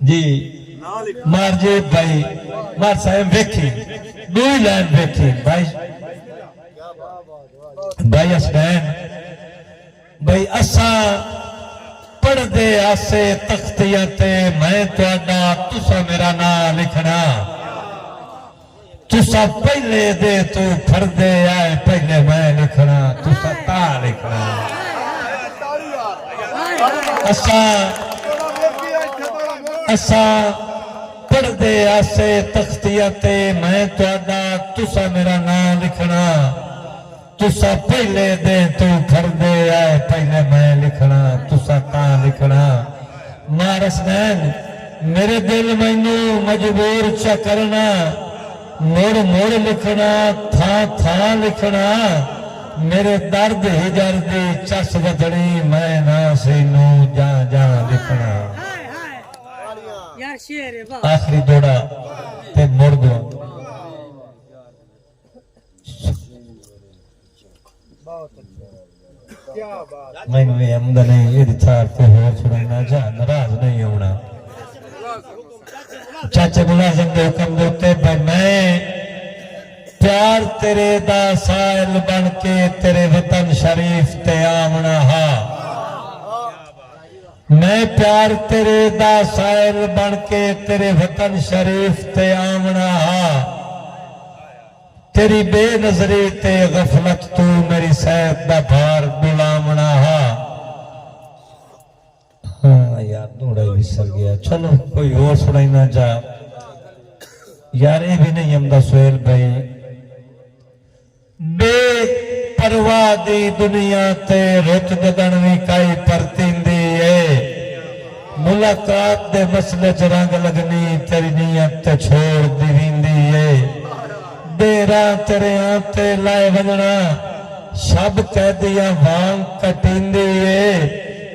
جی مار جی بھائی مار صاحب ویکھی دوئی لائن ویکھی بھائی بھائی اسنین بھائی اساں پڑھ دے آسے تختیاتے میں توڑا تسا میرا نام لکھنا تسا پہلے دے تو پھر دے آئے پہلے میں لکھنا تسا تا لکھنا اساں پڑھ دے آسے تختیاتے میں توڑا تسا میرا نام لکھنا تسا پہلے دے تو پھر دے آئے پہلے میں لکھنا تسا تا لکھنا مارس نین میرے دل مینو مجبور چا کرنا موڑ موڑ لکھنا تھا لکھنا میرے درد ہجر دی چس بدڑی میں نہ سینو جا لکھنا آخری دوڑا تے موڑ دو میں نے حمد نہیں یہ چھاڑ تے ہو چھڑنا جا ناراض نہیں ہونا چاچے ملازم دے حکم دیتے بھائی میں پیار تیرے دا سائل بن کے تیرے وطن شریف تے آمنا ہا میں پیار تیرے دا سائل بن کے تیرے وطن شریف تے آمنا ہا تیری بے نظری تے غفلت تو میری سیت دا بھار بلامنا ہا ہاں یار دوڑا ہی بسر گیا چلو کوئی اور سنائی نہ جا یار یہ بھی نہیں ہمدہ سویل بھائی بے پرواہ دی دنیا تے رت ددنوی کائی پرتین دی ہے ملاقات دے مسئلے چرانگ لگنی تیری نیت تے چھوڑ دیوین دی ہے دیرہ تیرے آنتے لائے وننا شب قیدیاں وانگ کٹین دی ہے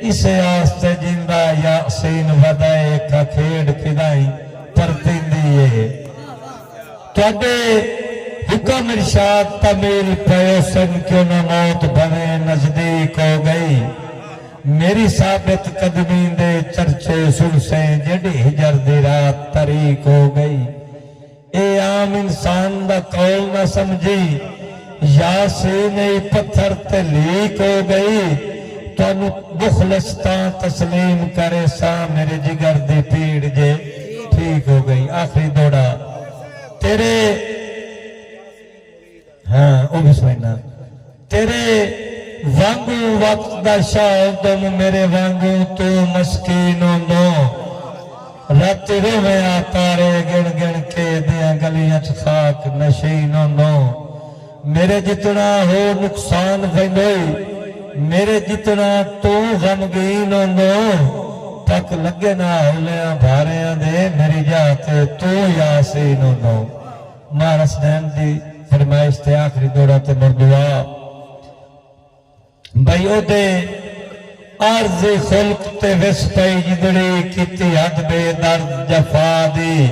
اسے آستے جندہ یاسین ودائے کا کھیڑ کھدائی پرتین دی ہے توڑے حکم ارشاد تمیل پیوسن کیوں نہ موت بنے نزدیک ہو گئی میری ثابت قدمی دے چرچے سلسیں جڑی ہجر دی رات طریق ہو گئی اے عام انسان دا قول نہ سمجھی یاسین پتھر تے لیک ہو گئی تو مخلصتاں تسلیم کرے سا میرے جگر دی پیڑ جے ٹھیک ہو گئی آخری دوڑا تیرے ہاں او بھی سوئینا تیرے وانگو وقت دا شاہدم میرے وانگو تو مسکینوں دو رات رو میں آتارے گن گن کے دیا گلیاں خاک نشینوں دو میرے جتنا ہو نقصان فیندوئی میرے جتنا تو غمگینوں دو تک لگے نہ ہولیاں بھاریاں دے میری جاتے تو یاسینوں دو مارس نین دی فرمائش تے آخری دوڑا تے مردعا بھائی او دے عرض خلق تے وس پئی جدڑی کیتی حد بے درد جفا دی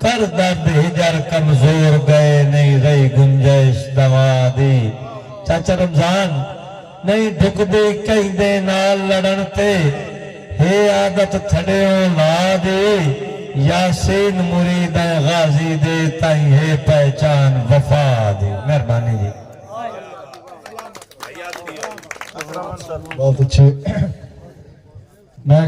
کر درد ہجر کمزور گئے نہیں رہی گنجائش دوا دی چاچا رمضان نہیں ڈھک دے کئی دے نال لڑن تے ہے عادت تھڑیوں لا دے یاسین مرید غازی دے تائیں ہے پہچان وفا دے مہربانی جی بہت اچھے میں